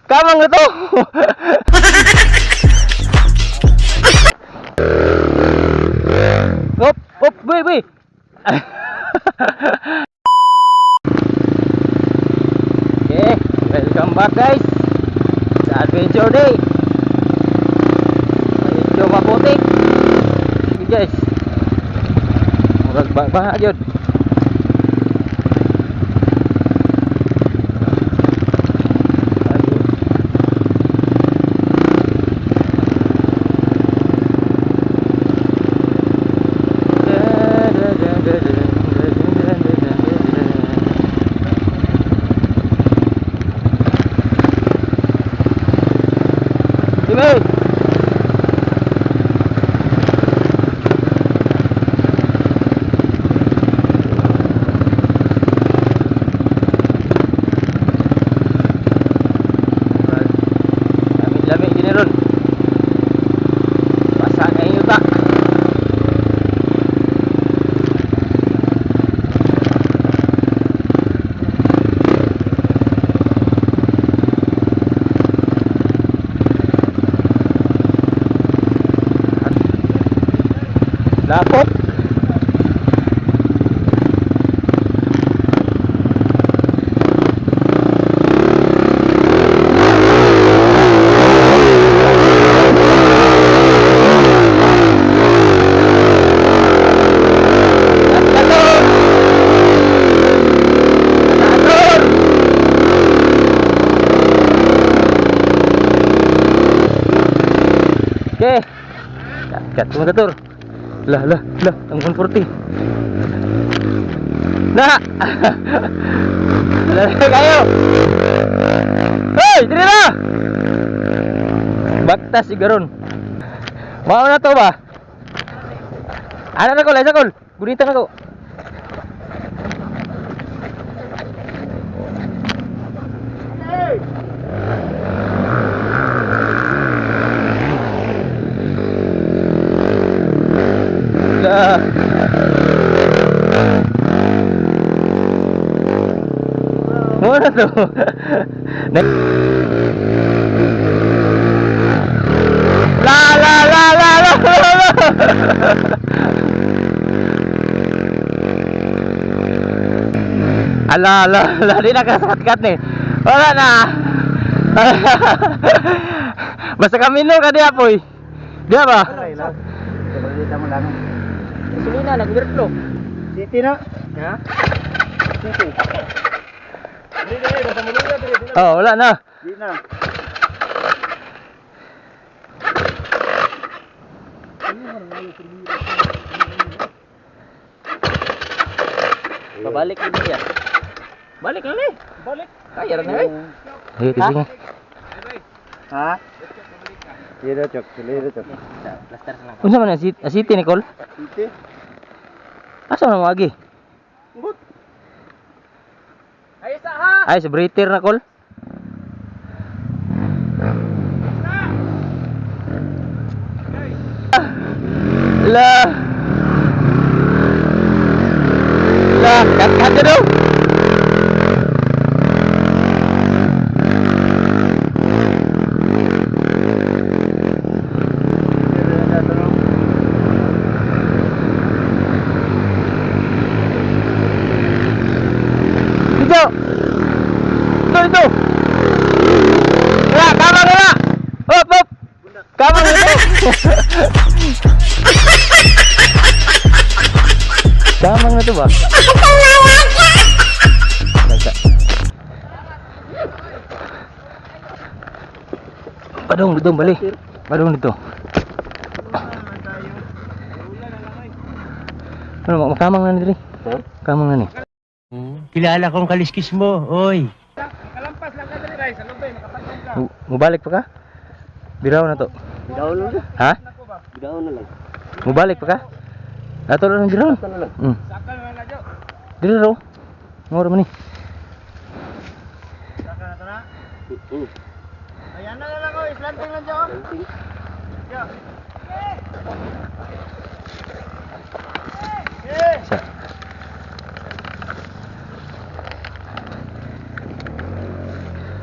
Kamang na to. Op, op, boy, boy. Okay, welcome back guys sa Adventure Day. Medyo maputik. Okay guys. Murag baha yun. Jimmy! Lamig-lamig gini ron. Basa na yung yuta. Lapot. Okay. Kat motor. Lah, ang 140. Nah. Lah kayo. Hey, diri na. Baktas si garon. Mau na to ba? Ana na ko, lesa kol. Gunitan ako. Lah. Mana tu? La. Ala, di nakasakat ni. Wala na. Basta kami no ka dia poy. Dia ba? Kita mo lang. Gasolina nag-overflow. City na. Ha? City. Dili, sa mulunga dili. Oh, wala na. Di na. Pabalik din dia. Balik na ni. Balik. Kaya na ay. Hey, tingin. Ha? Dito chok, dito chok. Plaster na. Unsa man asiti Nicole? City. Asa man magi? But. Ay sa ha. Ay sa breather na Col. La, kat daw. Ito. Wala, kamang na. Hop. Kamang ito. Kamang na ito ba? Padong dito, bali. Padong dito. Ano, makamang na nito. Kamang na ni. Kilala kong kaliskis mo, oy. Kalampas lang ka dali, Ray. Sa lubay, makapatong ka. Mubalik pa ka? Biraw na to. Bidaw na lang. Ha? Bidaw na lang. Mubalik pa ka? Ato lang biraw. Sakal na lang. Sakal na na, Jo. Dili raw. Ngoro man ni. Sakal na to na. Ayan na lang ko, islanting lang, Jo. Jo. Sa.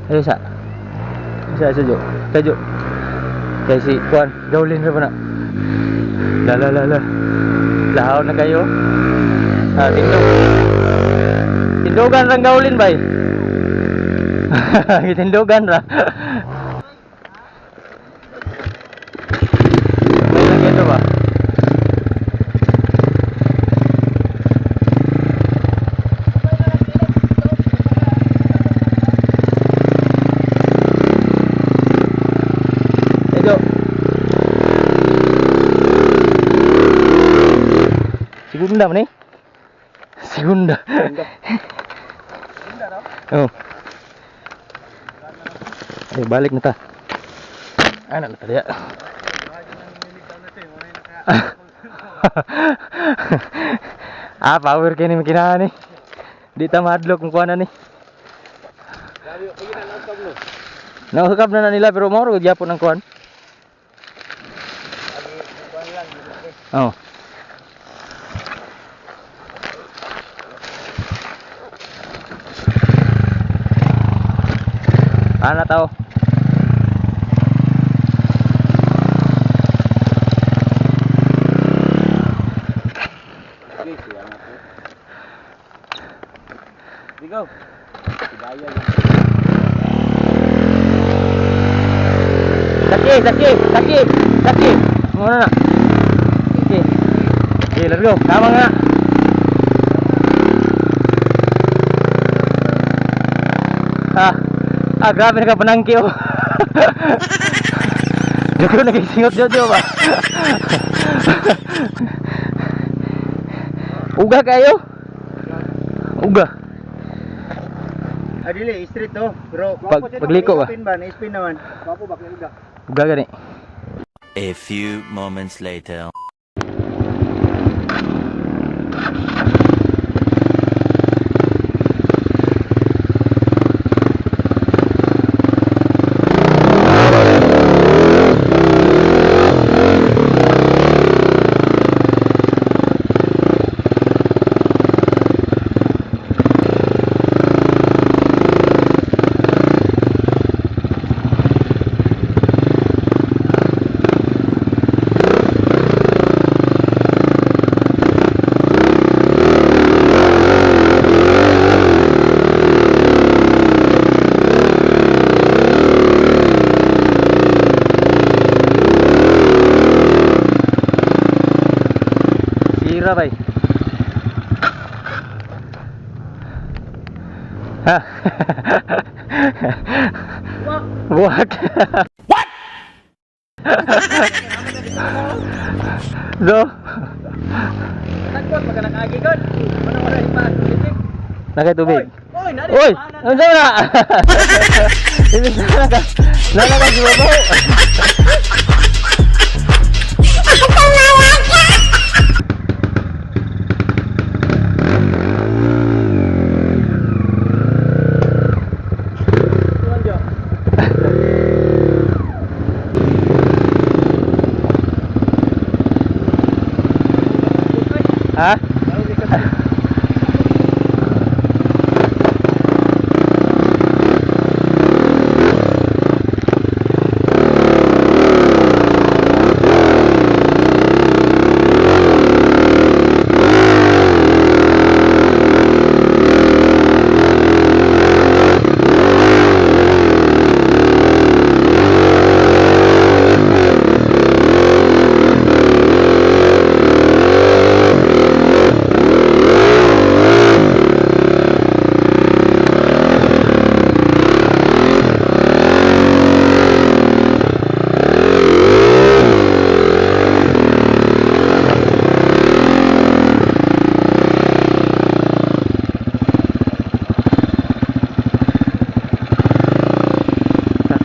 Ayo sa. Sa Jo. Sa Jo. Kay si Kuan, gawlin ra ba na? La. Lahaw na kayo. Ah, tindog. Tindogan rang gawlin bay. Tindogan ra. May lagi ito ba? Jo. Segunda mana ni? Segunda. Oh. Ayo balik na ta. Anak na ta dia. Ah, power kini makina ni. Di ta madlok kung kuana ni. Nakakab na nila pero moro gyapon ang kuan. Oh. Ana tao. Digo. Dibaya yan. Saki. Mana nak? Okay. Okay, let's go. Tama nga. Grabe na ka panangki oh. Jojo nagisingot Jojo ba? Uga kayo? Uga. Adili, street to. Bro, Pagliko ba? Spin ba? Na-spin naman. Wapo ba? Uga. Uga gani. A few moments later. Sira bay. Ha. What? What? So, Nagkot, magkanakagi god. Ano wala ipa? nakatubig. Oy, nari. Uy! Ano na? Hindi na nakagibabaw. Ha?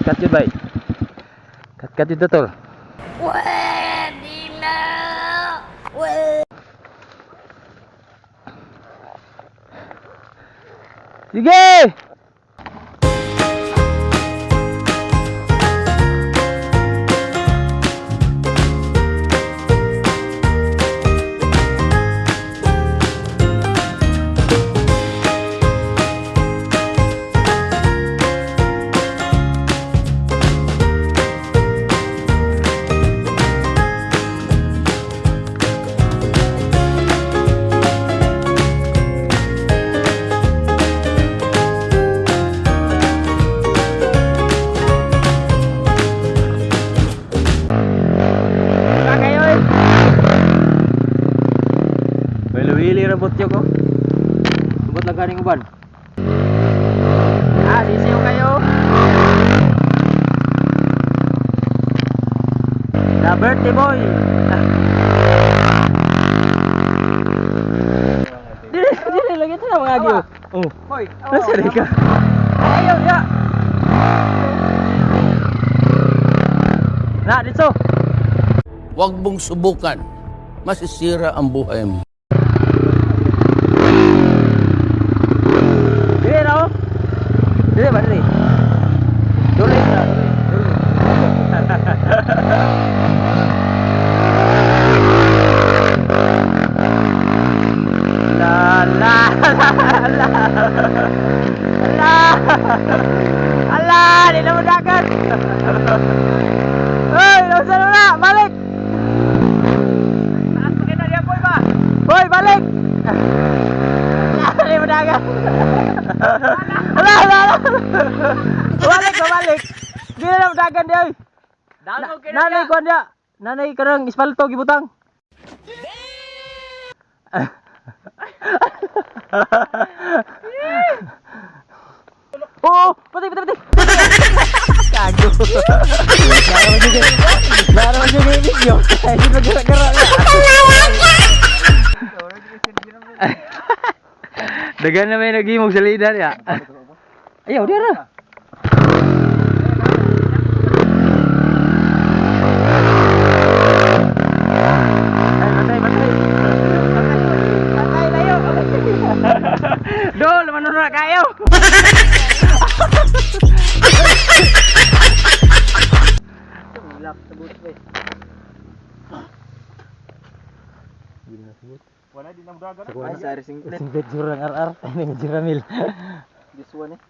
Cut yun bay. Cut yun tol. Pwede na! Pwede! Sige! ganing uban. Sisiyo kayo. The birthday boy. Dili lagi ito na mga agyo. Oh. Hoy, Nasari ka. Ayaw ya. Na dito. Huwag mong subukan. Masisira ang buhay mo. Dili na oh. Dili ba dili? Dili na. La la la la. Ala, di na mudakan. Hoy, lausan mo na, balik. Taas pa kita dia boy ba? Boy, balik. Di mudakan. Ala, ala, ala. Balik, balik. Di na mudakan dia. Nanay ko dia. Nanay karang ispalto gibutang. Oh, pati. Kago. Naroon juga ini video. Ini bergerak-gerak. Dagan na may nagimog sa lidan ya. Ayaw, dia ra. Dol, manunod kayo. wala din ang dagat. Ay, sa singlet jurang RR. Ini ngejiramil. This one eh.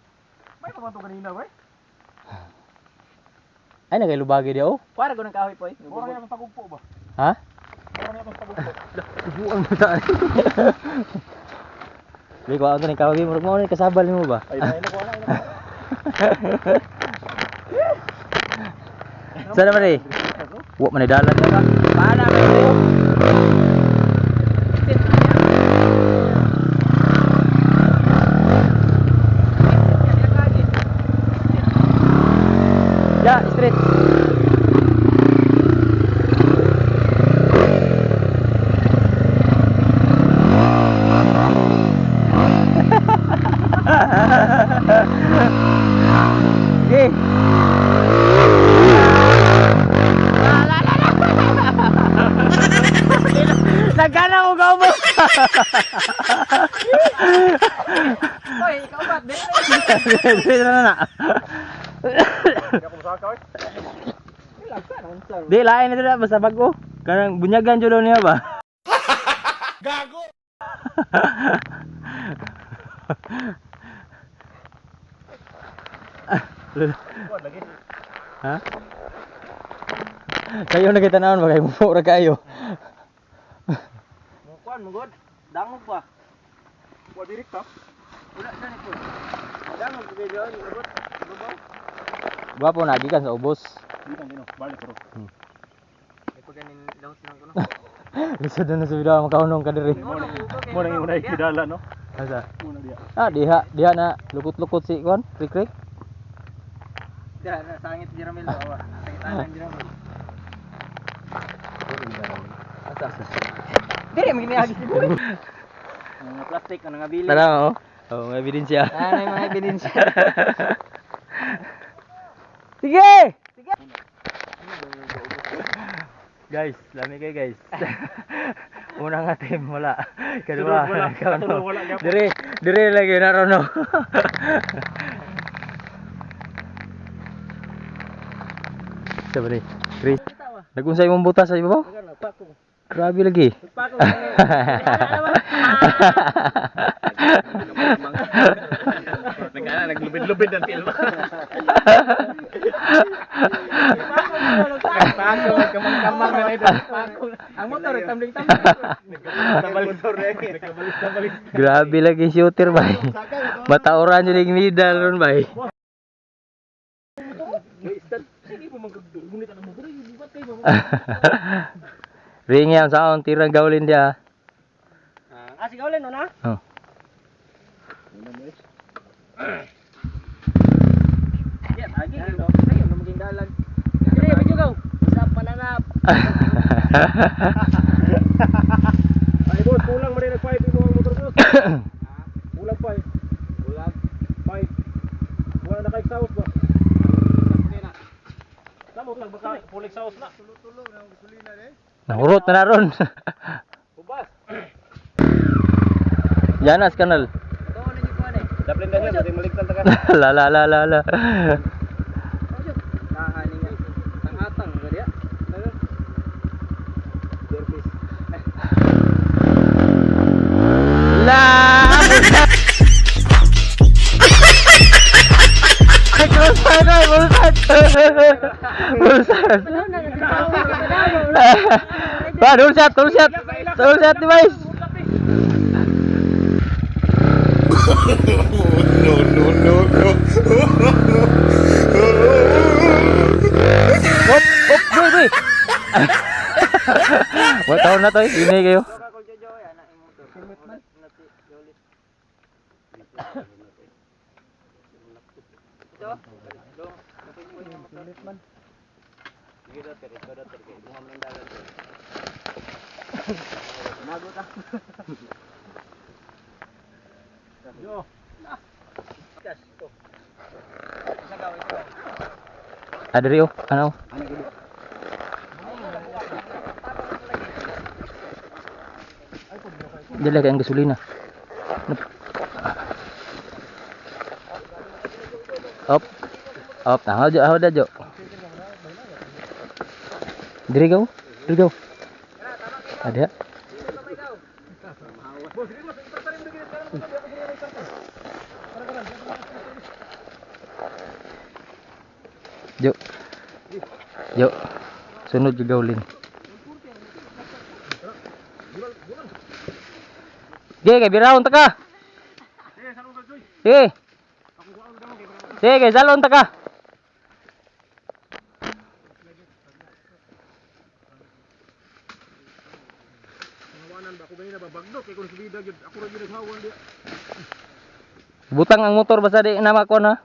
May pamanto kanina, boy. Ay, nagailubagi dia oh. Para ko ng kahoy, boy. Ora nga pagugpo ba? Ha? Ora nga pagugpo. Buang mo ta. Di ko ako ni kawagi mo ni kasabal mo ba? Ay, may ko na. Sana man eh. Wa man dalan ka. Paana ba ito? Ya, straight. Okay. Nagana ko gaw mo. Hoy, ikaw ba? Dili na. Di lain itu dah basta bago. Kanang bunyagan jud niya ba? Gago! Ha? Kayo na kita naon bagay mo ra kayo. Kuan mo god. Dangog pa. Wa direkta. Wala na ni ko. Dangog kay diyan, god. Babaw. Gwapo na gikan sa ubos. Dito dino, balik ro. Ito ganin laut nang kuno. Lisod na sa video makaunong ka diri. Mo nang imong kidala no. Asa? Muna dia. Diha na lukut-lukut si kon, krik-krik. Dia na sangit diramil bawa. Sangitan diramil. Asa. Dili magini agi siguro. Mga plastic nga bili. Tara oh. Oh, may ebidensya. Ano yung mga ebidensya? Sige! Sige! Guys, lami kayo guys. Una nga team, wala. Kedua, ikaw no. Diri lagi naroon no. Sabi ni, Chris. Nagunsay mong butas sa ibabaw? Grabe lagi. Naglubid-lubid ang tilma. Pako, kamang-kamang na ito. Ang motor, tambling-tambling. Nagkabalik-balik. Grabe lagi shooter bay. Matauran yun yung middle ron bay. Ring yang sound tirang gaulin dia. Asik gawin no na? Oh. Ya, lagi gitu. Ayo maging dalan. Sige, video go. Sa pananap. Ay, boss, kulang man rin nag-pipe mo ang motor, boss. Kulang pipe. Ulag. Pipe. Wala na ka-exhaust ba? Samot lang baka full exhaust na. Tulo-tulo na gasolina eh. Nahurot na ron. Ubas. Janas kanal. Ito na niyo kuan eh. Daplin na siya, pati maligtan ta ka. La la la la la. Tahani nga. Tang-atang gadi ya. Service. La. Bulsad ay bulsad. Bulsad. Wah, dulsat, dulsat. Dulsat device. Hop, hop, boy, boy. Buat tahun na to, ini kayo. Yo. Ada Rio, ano? Dia lagi ang gasolina. Op. Op, tahu aja, Jo. Diri go. Diri go. Ada. Jo. Jo. Sunod juga ulin. Ge, kay biraon ta ka. Ge. Ge, salon ta ka. Tawanan ba ako ganina ba bagdok kay kun subida gyud ako ra gyud naghawan dia. Butang ang motor basta di nama ko na.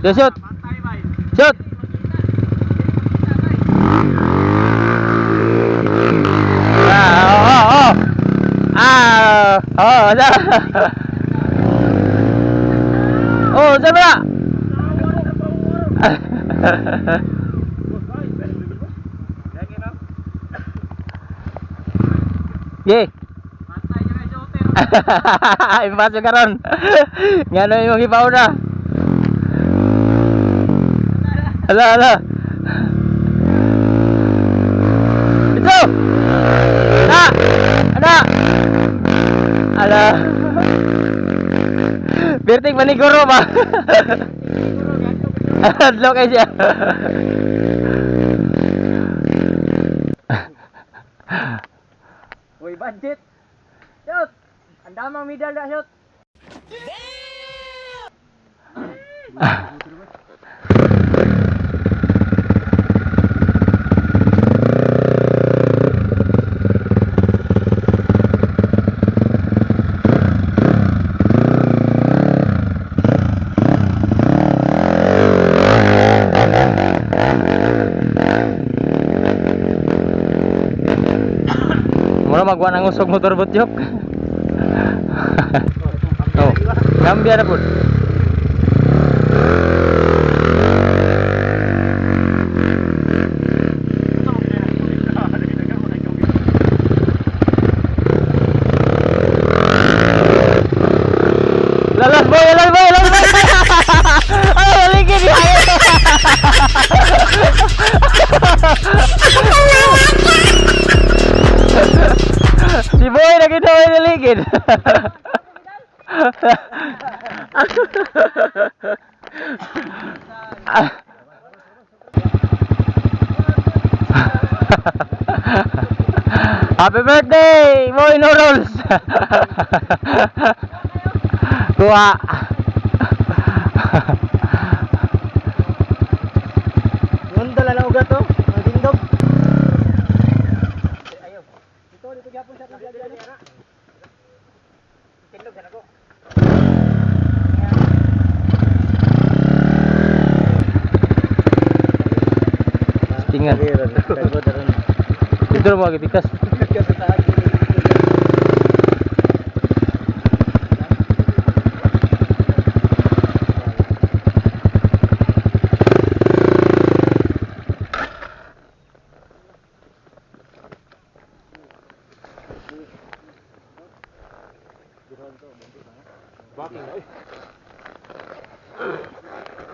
Shoot. Shoot. Oh, sama. Ye. Ay, masuk karon. Ngano yung ibaw na. Ala. Itu. Ada. Ala. Berting maniguro ba? Adlo kay siya. Uy, budget. Shoot. Andamang medal dah shoot. Mula magwa nang usog motor butyok. Oh, cambia na pud. Lalas boy. Ay, ligid ya. Si boy lagi daw ay ligid. Happy birthday, boy no rules. Kuha. Mundo lang ang ugat to. Ang tindog. Ayaw. Dito gyapon sa akin dali. Tindog na ako. Tingnan. Dito mo gipikas.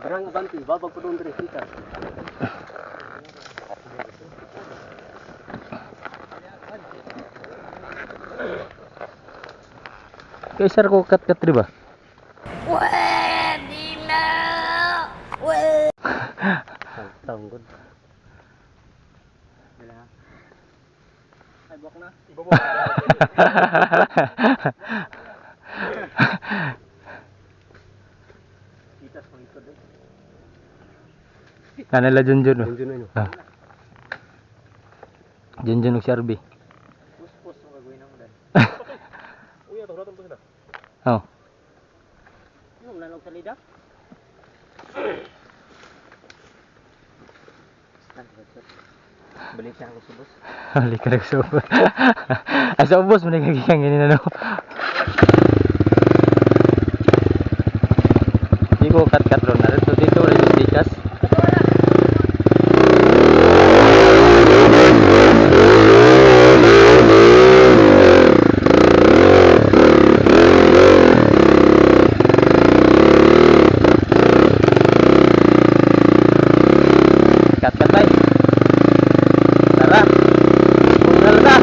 Barang banti, babag po doon diri kita. Kay sir ko kat-kat ri ba? Pwede na! Pwede! Tanggod. Ay, buwak na. Itas pang ikot eh. Kanala Junjun. Oh. Yun yun. Ah. Junjun og Sharby. Puspos ang gagawin mo dahil. Uy, ato natin po sila. Oh. Yung lalog sa lida? Balik siya ako sa bus. Hali ka sa ubos. Ay sa ubos mo nagagiyang ganyan ano. Di ko kat-kat ron na rin. So dito rin yung dikas. Kat-kat tayo. Tara. Bungal na.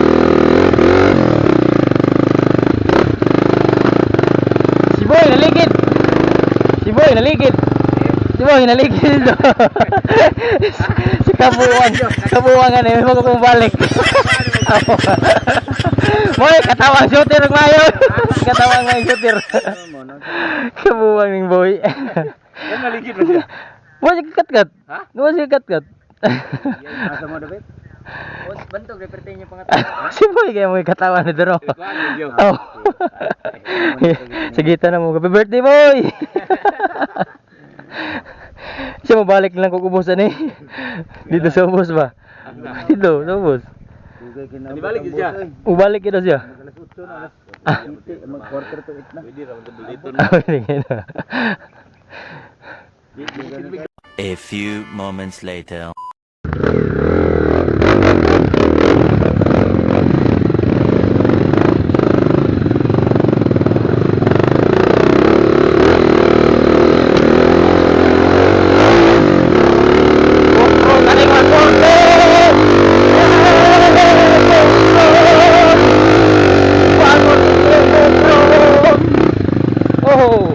Si Boy naligid. Si Boy naligid. Si Boy naligid. Si kabuwang. Kabuwangan eh. Huwag akong balik. Boy, katawang shooter ng mayo. Katawang ng shooter. Kabuwang ng boy. Yan maligid ba siya? Boy, kat-kat. Ha? Boy, kat-kat. Asa mo dapat? O, bantog, repertain niyo pangatlo. Si Boy kaya mo katawan ni Doro. Oh. Sige, na mo. Happy birthday, Boy! Siya mabalik lang kung ubusan eh. Dito sa ubos ba? Dito, sa ubos. Di balik siya. Ubalik kita siya. Mag-quarter to 8 na. Pwede raman to dito. A few moments later. Oh!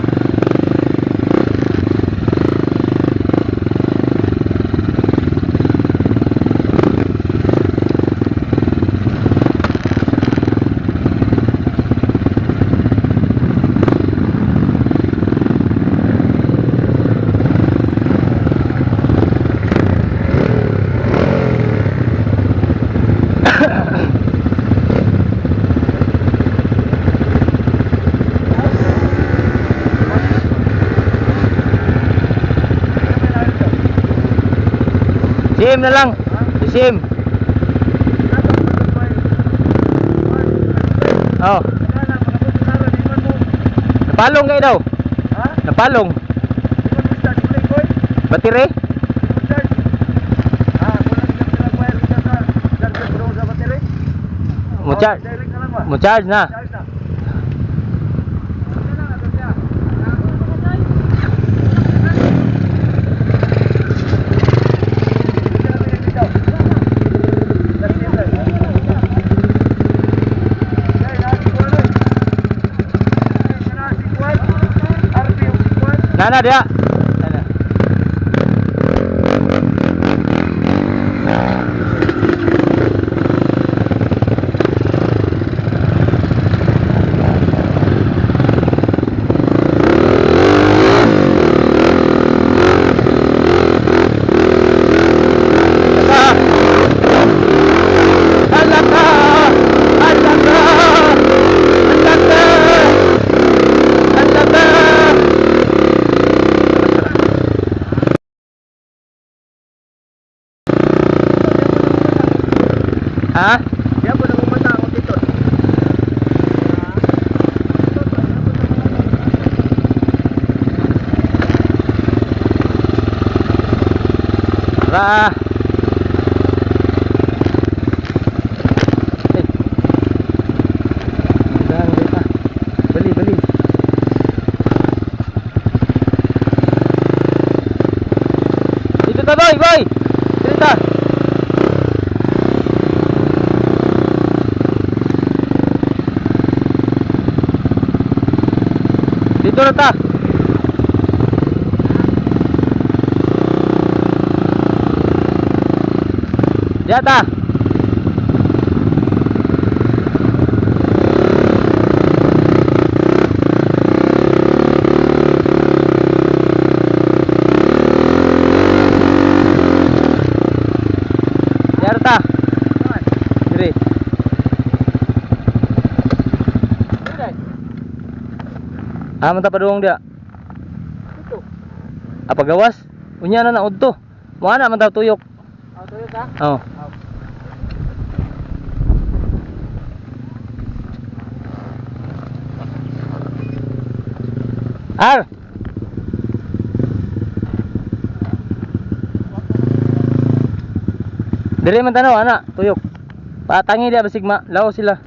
Sim na lang. Si Sim. Oh. Napalong kayo daw. Napalong. Batire? Mo charge na. Nana dia. Nana. Ha? Diya po nang umata ako dito. Tara. Eh. Dahan dito pa. Bali, bali. Dito ta boy, boy. Dito ta. Dito na ta. Diata. Diata. Dire. Aman ta padung dia. Dito. Apa gawas? Unya na udto. Mo ana man daw tuyok. Tuyo ka? Oh. Ar. Dire man tanaw ana, tuyok. Patangi dia basigma, lao sila.